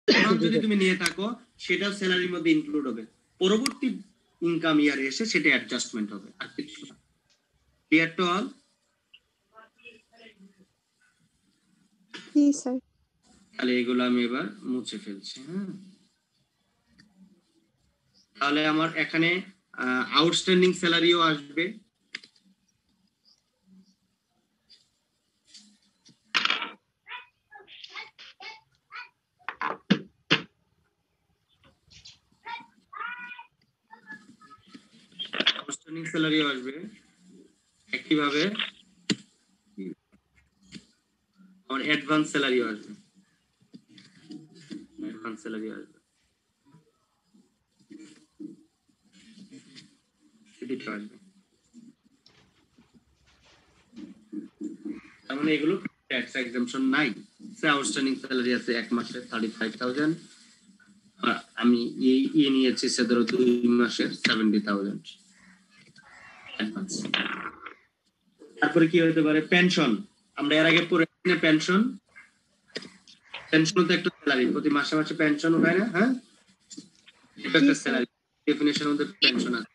Amount যদি তুমি নিয়ে থাকো সেটাও স্যালারির মধ্যে ইনক্লুড হবে, পরবর্তী ইনকাম ইয়ারে এসে সেটা অ্যাডজাস্টমেন্ট হবে, আর কিছু না। Clear to all? G sir. তাহলে এগুলো আমি এবার মুছে ফেলছি। হ্যাঁ, তাহলে আমার এখানে আউটস্ট্যান্ডিং স্যালারিও আসবে। আউটস্ট্যান্ডিং স্যালারিও আসবে একইভাবে, আর অ্যাডভান্স স্যালারিও আসবে, অ্যাডভান্স স্যালারি আসবে, সেটা আসবে। তার মানে এগুলো ট্যাক্স এক্সাম্পশন নাই। আউটস্ট্যান্ডিং স্যালারি আছে এক মাসে 35,000, আর আমি এই নিয়েছি সে ধরো 2 মাসের 70,000 অ্যাডভান্স। তারপরে কি হতে পারে? পেনশন। আমরা এর আগে পড়েছি না পেনশন, পেনশন তো একটা স্যালারি, প্রতি মাসে মাসে পেনশন হয় না? হ্যাঁ, এটা একটা স্যালারি, ডেফিনিশন মধ্যে পেনশন আছে।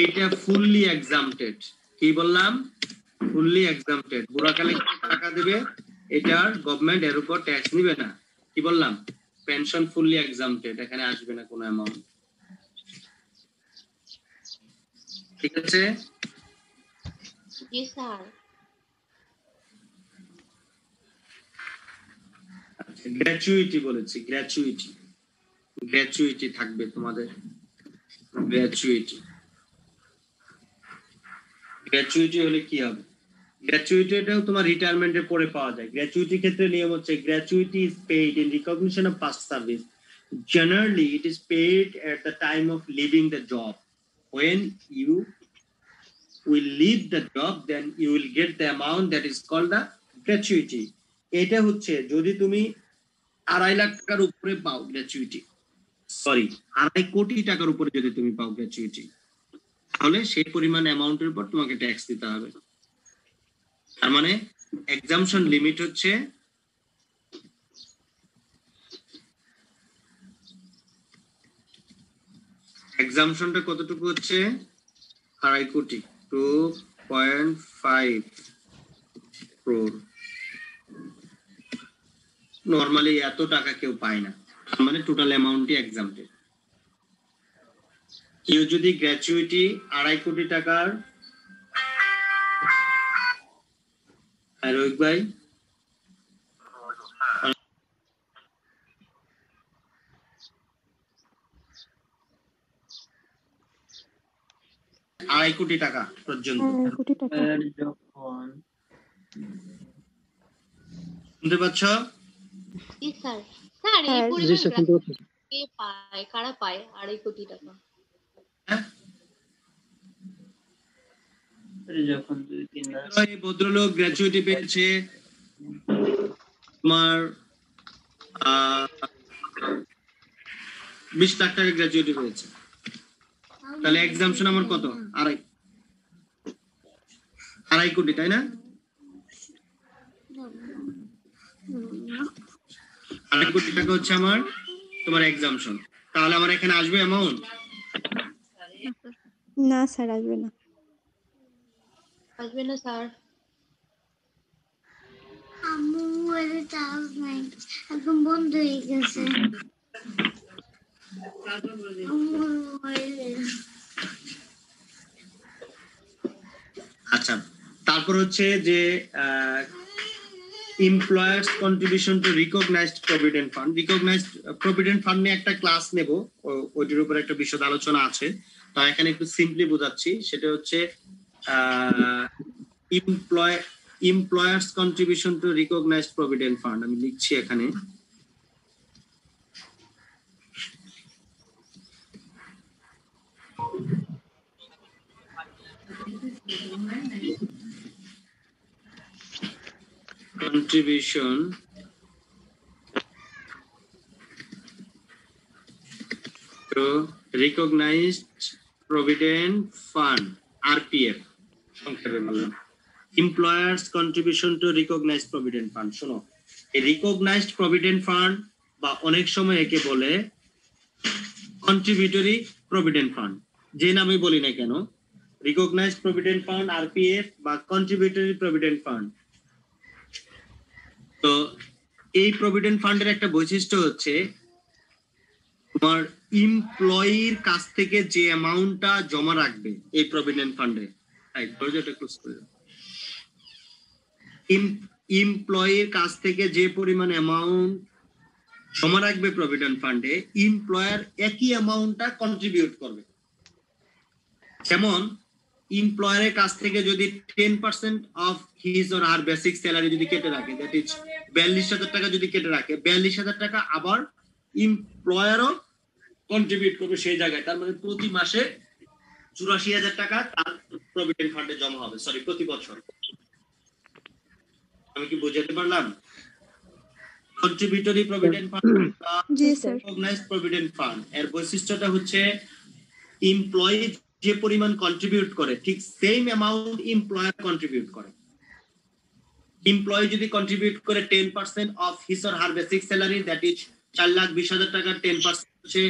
এইটা ফুললি এক্সাম্পটেড। কি বললাম? ফুললি এক্সাম্পটেড। বুড়াকালে টাকা দেবে, এটার গভর্নমেন্ট এর উপর ট্যাক্স নিবে না। কি বললাম? পেনশন ফুললি এক্সাম্পটেড, এখানে আসবে না কোনো অ্যামাউন্ট। ঠিক আছে? জি স্যার। গ্র্যাচুইটি বলেছি, গ্র্যাচুইটি, গ্র্যাচুইটি থাকবে তোমাদের, গ্র্যাচুইটি। গ্র্যাচুইটি হলে কি হবে? গ্র্যাচুইটিটাও তোমার রিটায়ারমেন্টের পরে পাওয়া যায়। গ্র্যাচুইটির ক্ষেত্রে নিয়ম হচ্ছে gratuity is paid in recognition of past service. Generally, it is paid at the time of leaving the job. When you will leave the job, then you will get the amount that is called the gratuity. এটা হচ্ছে যদি তুমি 2.5 লাখ টাকার উপরে পাও gratuity, sorry 2.5 কোটি টাকার উপরে যদি তুমি পাও গ্র্যাচুইটি, তাহলে সেই পরিমাণ অ্যামাউন্টের উপর তোমাকে ট্যাক্স দিতে হবে। তার মানে এক্সাম্পশন লিমিট হচ্ছে এক্সাম্পশনটা কতটুকু হচ্ছে? 2.5 কোটি, 2.5 crore। নরমালি এত টাকা কেউ পায় না, তার মানে টোটাল অ্যামাউন্টই এক্সাম্পটেড। কেউ যদি গ্র্যাচুইটি 2.5 কোটি টাকার, রোহিত ভাই, 2.5 কোটি টাকা পর্যন্ত শুনতে পাচ্ছ? জি স্যার। স্যার এই পরিমাণ কে পায়, কারা পায় 2.5 কোটি টাকা? এই ভদ্রলোক গ্র্যাচুইটি পেয়েছে তোমার 20 লাখ টাকা গ্র্যাচুইটি পেয়েছে, তাহলে এক্সাম্পশন আমার কত? 2.5 কোটি, তাই না? 2.5 কোটি টাকা হচ্ছে আমার তোমার এক্সাম্পশন। তাহলে আমার এখানে আসবে অ্যামাউন্ট? না স্যার, আসবে না। আসবে না স্যার। আমার চার্জ নাই, একদম বন্ধ হয়ে গেছে। আচ্ছা, তারপর হচ্ছে যে employers contribution to recognised provident fund. Recognised provident fund নিয়ে একটা ক্লাস নেব, ওইটার উপর একটা বিশদ আলোচনা আছে, তো এখানে একটু সিম্পলি বোঝাচ্ছি। সেটা হচ্ছে employers contribution to recognised provident fund. আমি লিখছি এখানে, contribution to recognized provident fund, RPF সংক্ষেপে বললাম। employers contribution to recognized provident fund। শোনো, এই recognized provident fund বা অনেক সময় একে বলে কন্ট্রিবিউটরি প্রভিডেন্ট ফান্ড, যে নামে বলি না কেন, রিকগনাইজড প্রভিডেন্ট ফান্ড, আরপিএফ বা কন্ট্রিবিউটরি প্রভিডেন্ট ফান্ড। তো এই প্রভিডেন্ট ফান্ডের একটা বৈশিষ্ট্য হচ্ছে তোমার এমপ্লয়ির কাছ থেকে যে অ্যামাউন্টটা জমা রাখবে এই প্রভিডেন্ট ফান্ডে, দরজাটা ক্লোজ করে দাও, এমপ্লয়ির কাছ থেকে যে পরিমাণ অ্যামাউন্ট জমা রাখবে প্রভিডেন্ট ফান্ডে, এমপ্লয়ার একই অ্যামাউন্টটা কন্ট্রিবিউট করবে। যেমন এমপ্লয়ারের কাছ থেকে যদি 10% of his or her basic salary যদি কেটে রাখে, দ্যাট ইজ 42,000 টাকা যদি কেটে রাখে, 42,000 টাকা আবার এমপ্লয়ারও কন্ট্রিবিউট করবে সেই জায়গায়। তার মানে প্রতি মাসে 84,000 টাকা তার প্রভিডেন্ট ফান্ডে জমা হবে, সরি প্রতি বছর। আমি কি বুঝাতে পারলাম? কন্ট্রিবিউটরি প্রভিডেন্ট ফান্ড বা রিকগনাইজড প্রভিডেন্ট ফান্ড এর বৈশিষ্ট্যটা হচ্ছে এমপ্লয়ি যে পরিমাণ কন্ট্রিবিউট করে ঠিক সেম অ্যামাউন্ট এমপ্লয়ার কন্ট্রিবিউট করে। এমপ্লয়ি যদি কন্ট্রিবিউট করে 10% of his or her basic salary, that is 4,20,000 টাকা, 10% হচ্ছে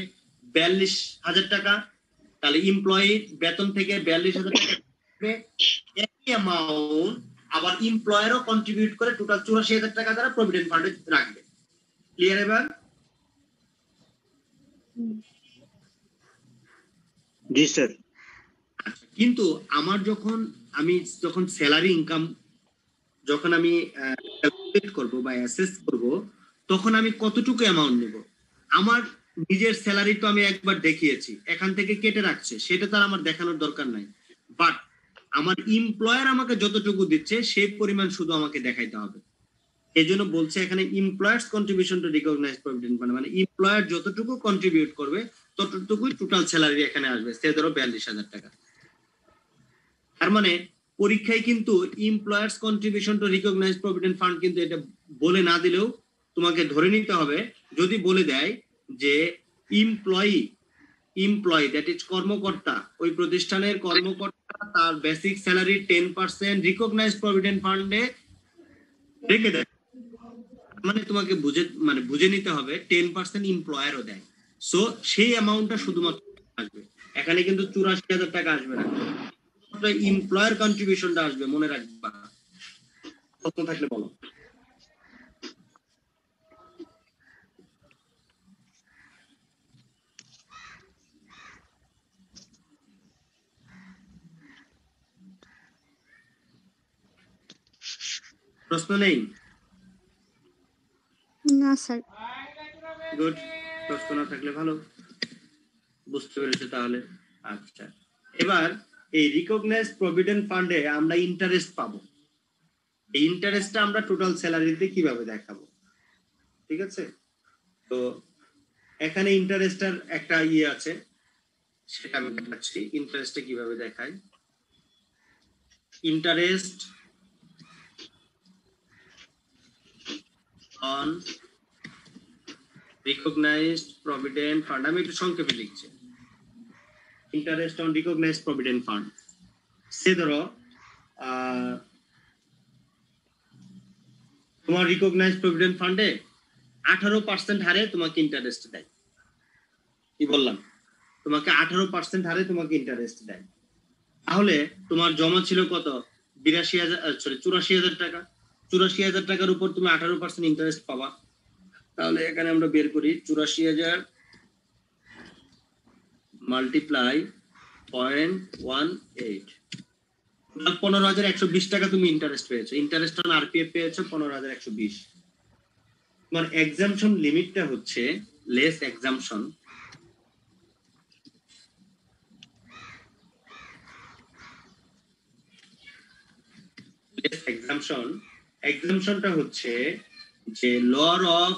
42,000 টাকা, তাহলে এমপ্লয়ি বেতন থেকে 42,000 টাকা একই অ্যামাউন্ট আবার এমপ্লয়ারও কন্ট্রিবিউট করে টোটাল 84,000 টাকা তারা প্রভিডেন্ট ফান্ডে রাখবে। ক্লিয়ার এবার? জি স্যার। কিন্তু আমার আমি যখন স্যালারি ইনকাম যখন আমি ক্যালকুলেট করব বা অ্যাসেস করব, তখন আমি কতটুকু অ্যামাউন্ট নেব? আমার নিজের স্যালারি তো আমি একবার দেখিয়েছি, এখান থেকে কেটে রাখছে, সেটা তো আর আমার দেখানোর দরকার নাই। বাট আমার এমপ্লয়ার আমাকে যতটুকু দিচ্ছে সেই পরিমাণ শুধু আমাকে দেখাইতে হবে। এই জন্য বলছে এখানে employers contribution to recognised provident fund, মানে এমপ্লয়ার যতটুকু কন্ট্রিবিউট করবে ততটুকুই টোটাল স্যালারি এখানে আসবে, সে ধরো 42,000 টাকা। তার মানে পরীক্ষায় কিন্তু employers contribution to recognised provident fund কিন্তু এটা বলে না দিলেও তোমাকে ধরে নিতে হবে, যদি বলে দেয় যে এমপ্লয়ি দ্যাট ইজ কর্মকর্তা, ওই প্রতিষ্ঠানের কর্মকর্তা তার বেসিক স্যালারি 10% রিকগনাইজড প্রভিডেন্ট ফান্ডে রেখে দেয়, মানে তোমাকে বুঝে নিতে হবে 10% এমপ্লয়ারও দেয়। সো সেই অ্যামাউন্টটা শুধুমাত্র আসবে, এখানে কিন্তু 84,000 টাকা আসবে না, এমপ্লয়ার কন্ট্রিবিউশনটা আসবে, মনে রাখবা। প্রশ্ন থাকলে বলো। প্রশ্ন নেই? না স্যার। গুড, প্রশ্ন না থাকলে ভালো, বুঝতে পেরেছো তাহলে। আচ্ছা, এবার এই রিকগনাইজড প্রভিডেন্ট ফান্ডে আমরা ইন্টারেস্ট পাবো, এই ইন্টারেস্টটা আমরা টোটাল স্যালারিতে কিভাবে দেখাবো? ঠিক আছে, তো এখানে ইন্টারেস্টের একটা আছে, সেটা আমি দেখাচ্ছি। ইন্টারেস্টে কিভাবে দেখাই? Interest on recognised provident fund, আমি একটু সংক্ষেপে লিখছি। Interest on recognised provident fund, সে ধরো তোমার রিকগনাইজড প্রভিডেন্ট ফান্ডে 18% হারে তোমাকে ইন্টারেস্ট দেয়। কি বললাম? তোমাকে 18% হারে তোমাকে ইন্টারেস্ট দেয়। তাহলে তোমার জমা ছিল কত? 84,000 টাকা। 84,000 টাকার উপর তুমি 18% ইন্টারেস্ট পাবা। তাহলে এখানে আমরা বের করি 84,000 মাল্টিপ্লাই 0.18, 15,120 টাকা তুমি ইন্টারেস্ট পেয়েছো। ইন্টারেস্ট অন আরপিএফ পেয়েছো 15,120। তোমার এক্সাম্পশন লিমিটটা হচ্ছে লেস এক্সাম্পশন, এক্সাম্পশনটা হচ্ছে যে লর of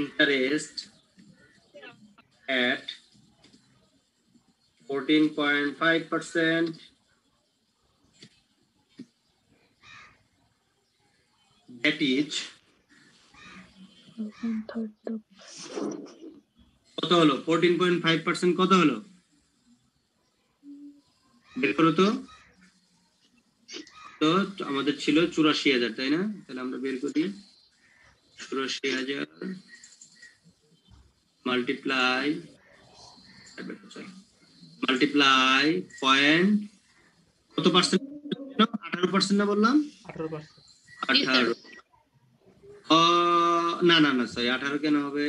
interest at 14.5%, that is কত হলো? 14.5% কত হলো? বের করো তো। তো আমাদের ছিল 84,000, তাই না? তাহলে আমরা বের করি 84,000 মাল্টিপ্লাই পয়েন্ট কত পার্সেন্ট? 18% না বললাম? 18। না না না, সরি, 18 কেন হবে?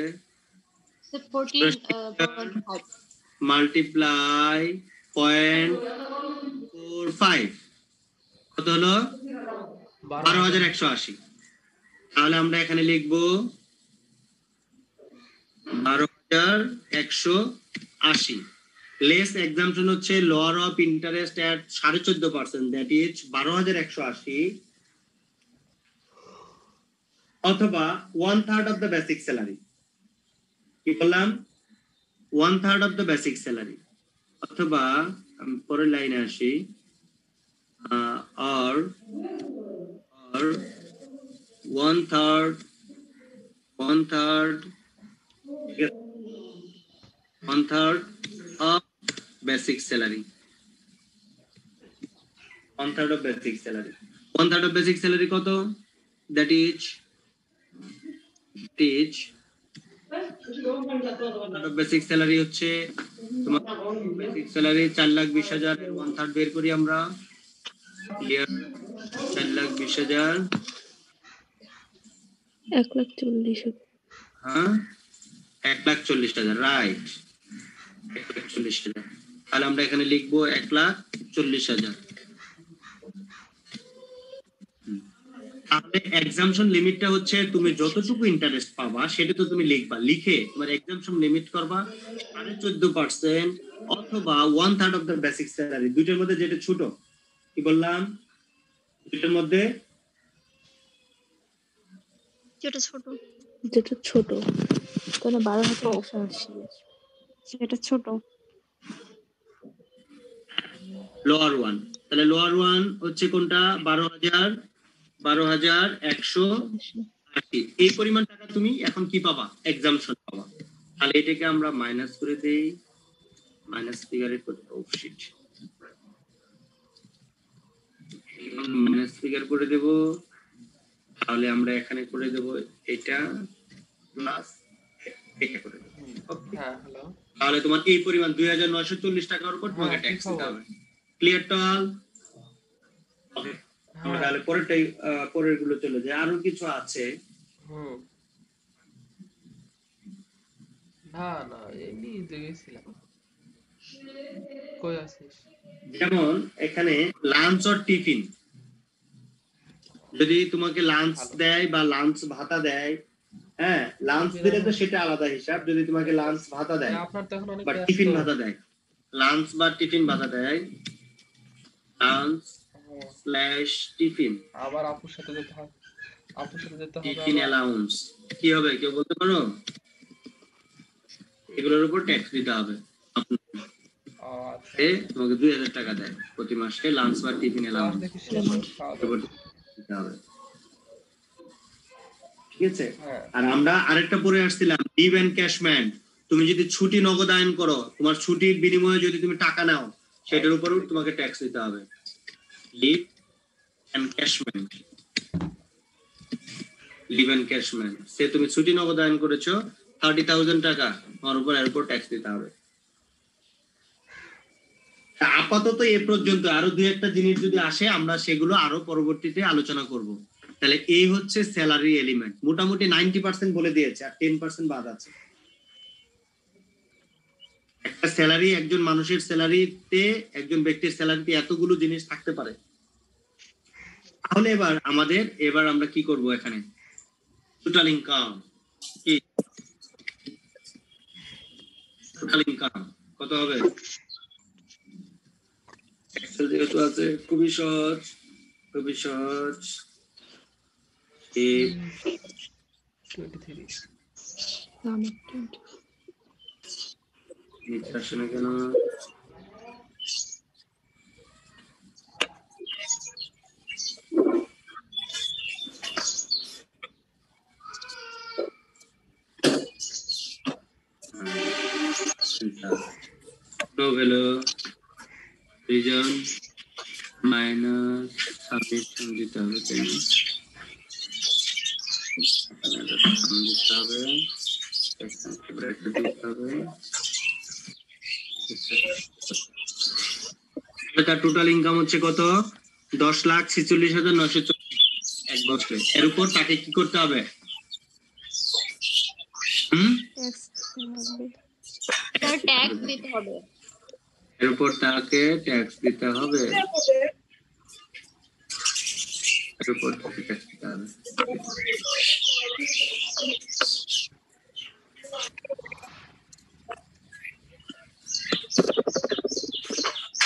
মাল্টিপ্লাই 0.45 কত হলো? 12,180। তাহলে আমরা এখানে লিখবো 12,180। লেস এক্সাম্পশন হচ্ছে lower of interest at 14.5%, that is 12,180 অথবা 1/3 অফ দ্য বেসিক স্যালারি। কি বললাম? 1/3 অফ দ্য বেসিক স্যালারি, অথবা আমি পরের লাইনে আসি, or 1/3 of basic salary. 1/3 of basic salary. 1/3 of basic salary কত? That is বেসিক স্যালারি হচ্ছে তোমার বেসিক স্যালারি 4,20,000 এর 1/3 বের করি আমরা। ক্লিয়ার? 4,20,000 1,40,000। হ্যাঁ, 1,40,000, রাইট, 1,40,000। তাহলে আমরা এখানে লিখবো 1,40,000। তাহলে এক্সাম্পশন লিমিটটা হচ্ছে তুমি যতটুকু ইন্টারেস্ট পাবা সেটা তো তুমি লিখবা, লিখে তোমার এক্সাম্পশন লিমিট করবা 14.5% অথবা 1/3 অফ দ্য বেসিক স্যালারি। দুইটার মধ্যে যেটা ছোট, কি বললাম? দুইটার মধ্যে যেটা ছোট তাহলে 12,180, সেটা ছোট। লোয়ার ওয়ান, তাহলে লোয়ার ওয়ান হচ্ছে কোনটা? 12,180। এই পরিমাণ টাকা তুমি এখন কি পাবা? এক্সাম্পশন পাবা। তাহলে এটাকে আমরা মাইনাস করে দেই, মাইনাস ফিগারে করে দেব, শিট, মাইনাস ফিগার করে দেব। তাহলে আমরা এখানে করে দেব এটা প্লাস এটা করে দেব। তাহলে তোমার এই পরিমাণ 2,940 টাকার উপর তোমাকে ট্যাক্স দিতে হবে। ক্লিয়ার টল? ওকে, আমরা তাহলে পরেরটাই পরের গুলো চলে যায়। আরো কিছু আছে। না না, এমনি দেখেছিলাম। কই আছিস? যেমন এখানে লাঞ্চ অর টিফিন, যদি তোমাকে লাঞ্চ দেয় বা লাঞ্চ ভাতা দেয়, হ্যাঁ, লাঞ্চ দিলে তো সেটা আলাদা হিসাব। যদি তোমাকে লাঞ্চ ভাতা দেয় বা টিফিন ভাতা দেয়, লাঞ্চ বা টিফিন ভাতা দেয়, লাঞ্চ স্ল্যাশ টিফিন, আবার আপুর সাথে যেতে হবে, টিফিন অ্যালাউন্স কি হবে কেউ বলতে পারো? এগুলোর উপর ট্যাক্স দিতে হবে। তোমাকে 2,000 টাকা দেয় প্রতি মাসে লাঞ্চ বা টিফিন অ্যালাউন্স দিতে হবে। ঠিক আছে? আর আমরা আরেকটা পরে আসছিলাম, লিভ এন্ড ক্যাশমেন্ট। তুমি যদি ছুটি নগদায়ন করো, তোমার ছুটির বিনিময়ে যদি তুমি টাকা নাও, সেটার উপরও তোমাকে ট্যাক্স দিতে হবে। লিভ এন্ড ক্যাশমেন্ট, লিভ এন্ড ক্যাশমেন্ট, সে তুমি ছুটি নগদায়ন করেছো 30,000 টাকা, তোমার উপর এর উপর ট্যাক্স দিতে হবে। আপাতত এ পর্যন্ত। আরো দুই একটা জিনিস যদি আসে আমরা সেগুলো আরো পরবর্তীতে আলোচনা করব। তাহলে এই হচ্ছে স্যালারি এলিমেন্ট। মোটামুটি 90% বলে দিয়েছে, আর 10% বাদ আছে। একটা স্যালারি, একজন মানুষের স্যালারিতে, একজন ব্যক্তির স্যালারিতে এতগুলো জিনিস থাকতে পারে। তাহলে এবার আমরা কি করব? এখানে টোটাল ইনকাম কি? টোটাল ইনকাম কত হবে? এক্সেল যেহেতু আছে, খুবই সহজ, খুবই সহজ। 23 আসে না কেন? No value reason minus submission দিতে হবে, তাই না? সাম দিতে হবে, ব্র্যাকেট দিতে হবে। তার টোটাল ইনকাম হচ্ছে কত? 10,46,940 এক বছরে। এর উপর তাকে কি করতে হবে? ট্যাক্স দিতে হবে। এর উপর তাকে ট্যাক্স দিতে হবে। এর উপর তাকে ট্যাক্স দিতে হবে।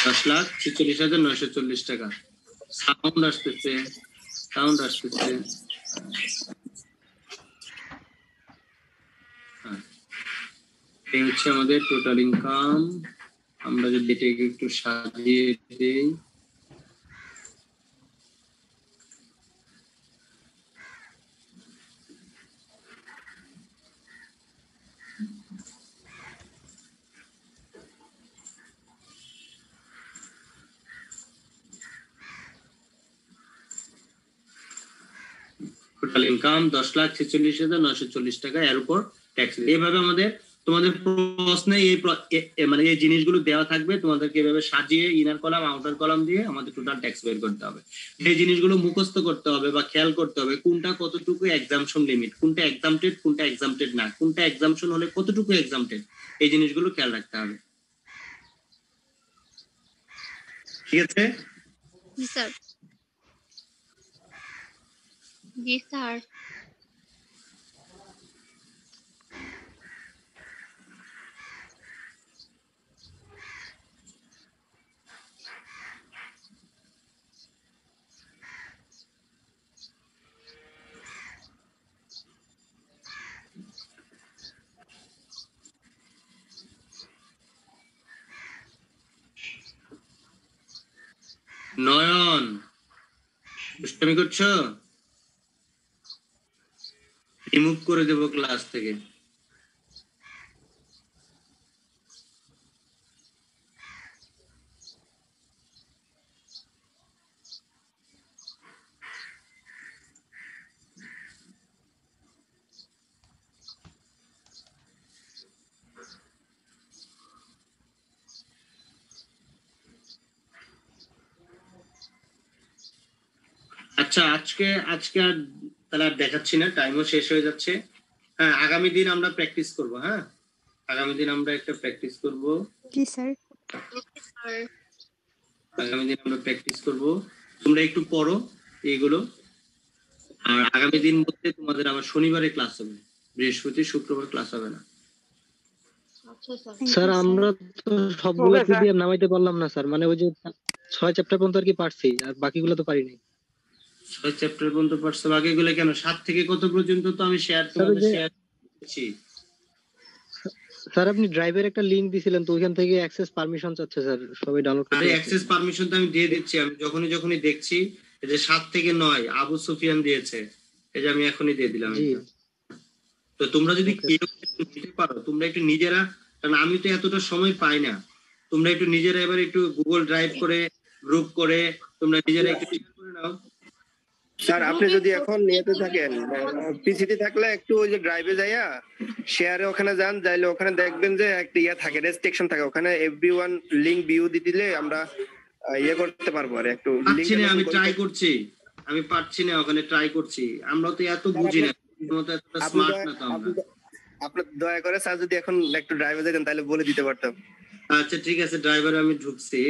10,46,940 টাকা। সাউন্ড আসতেছে, সাউন্ড আসতেছে। এই হচ্ছে আমাদের টোটাল ইনকাম। আমরা যদি এটাকে একটু সাজিয়ে দিই, টোটাল ইনকাম 10,46,940 টাকা। এর উপর ট্যাক্স। এইভাবে আমাদের তোমাদের প্রশ্নে মানে এই জিনিসগুলো দেওয়া থাকবে, তোমাদেরকে এভাবে সাজিয়ে ইনার কলাম আউটার কলাম দিয়ে আমাদের টোটাল ট্যাক্স বের করতে হবে। এই জিনিসগুলো মুখস্থ করতে হবে বা খেয়াল করতে হবে কোনটা কতটুকু এক্সাম্পশন লিমিট, কোনটা এক্সাম্পটেড, কোনটা এক্সাম্পটেড না, কোনটা এক্সাম্পশন হলে কতটুকু এক্সাম্পটেড, এই জিনিসগুলো খেয়াল রাখতে হবে। ঠিক আছে? জি স্যার। জি স্যার। নয়ন, দুষ্টামি করছো? রিমুভ করে দেবো ক্লাস থেকে। আচ্ছা, আজকে আজকে আর তাহলে আর দেখাচ্ছি না, টাইমও শেষ হয়ে যাচ্ছে। হ্যাঁ, আগামী দিন আমরা প্র্যাকটিস করব। হ্যাঁ, আগামী দিন আমরা একটা প্র্যাকটিস করব। জি স্যার। Okay sir. আগামী দিন আমরা প্র্যাকটিস করব। তোমরা একটু পড়ো এইগুলো। আর আগামী দিন বলতে তোমাদের আবার শনিবারে ক্লাস হবে, বৃহস্পতি শুক্রবার ক্লাস হবে না। আচ্ছা স্যার। স্যার আমরা তো সবগুলো পিডিএফ নামাইতে পারলাম না স্যার, মানে ওই যে 6 চ্যাপ্টার পর্যন্ত আর কি পারছি, আর বাকিগুলো তো পারি নাই। 6 চ্যাপ্টার পর্যন্ত পারছো, বাকিগুলো কেন? 7 থেকে কত পর্যন্ত তো আমি তোমাদের শেয়ার করছি। স্যার আপনি ড্রাইভের একটা লিংক দিছিলেন, তো ওইখান থেকে অ্যাক্সেস পারমিশন চাচ্ছে স্যার, সবাই ডাউনলোড করতে। আরে অ্যাক্সেস পারমিশন তো আমি দিয়ে দিচ্ছি। আমি যখনই দেখছি এই যে 7 থেকে 9 আবু সুফিয়ান দিয়েছে, এই যে আমি এখনই দিয়ে দিলাম। তো তোমরা যদি কেউ দিতে পারো, তোমরা একটু নিজেরা, কারণ আমি তো এতটা সময় পাই না, তোমরা একটু নিজেরা এবার একটু গুগল ড্রাইভ করে গ্রুপ করে তোমরা নিজেরা একটু শেয়ার করে নাও। স্যার আপনি যদি এখন নিয়েতে থাকেন, পিসিতে থাকলে একটু ওই যে ড্রাইভে যাইয়া শেয়ারে ওখানে যান, যাইলে ওখানে দেখবেন যে একটা ইয়া থাকে, রেস্ট্রিকশন থাকে ওখানে, এভরিওয়ান লিংক ভিউ দিলে আমরা ইয়ে করতে পারবো। আর একটু পাচ্ছি না, আমি ট্রাই করছি, আমি পাচ্ছি না, ওখানে ট্রাই করছি। আমরা তো এত বুঝি না, তোমরা তো এত স্মার্ট না তো আমরা। আপনি দয়া করে স্যার যদি এখন একটু ড্রাইভে যেতেন তাহলে বলে দিতে পারতাম। আচ্ছা ঠিক আছে, ড্রাইভারে আমি ঢুকছি,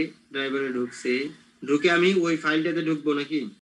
ঢুকে আমি ওই ফাইলটাতে ঢুকবো নাকি?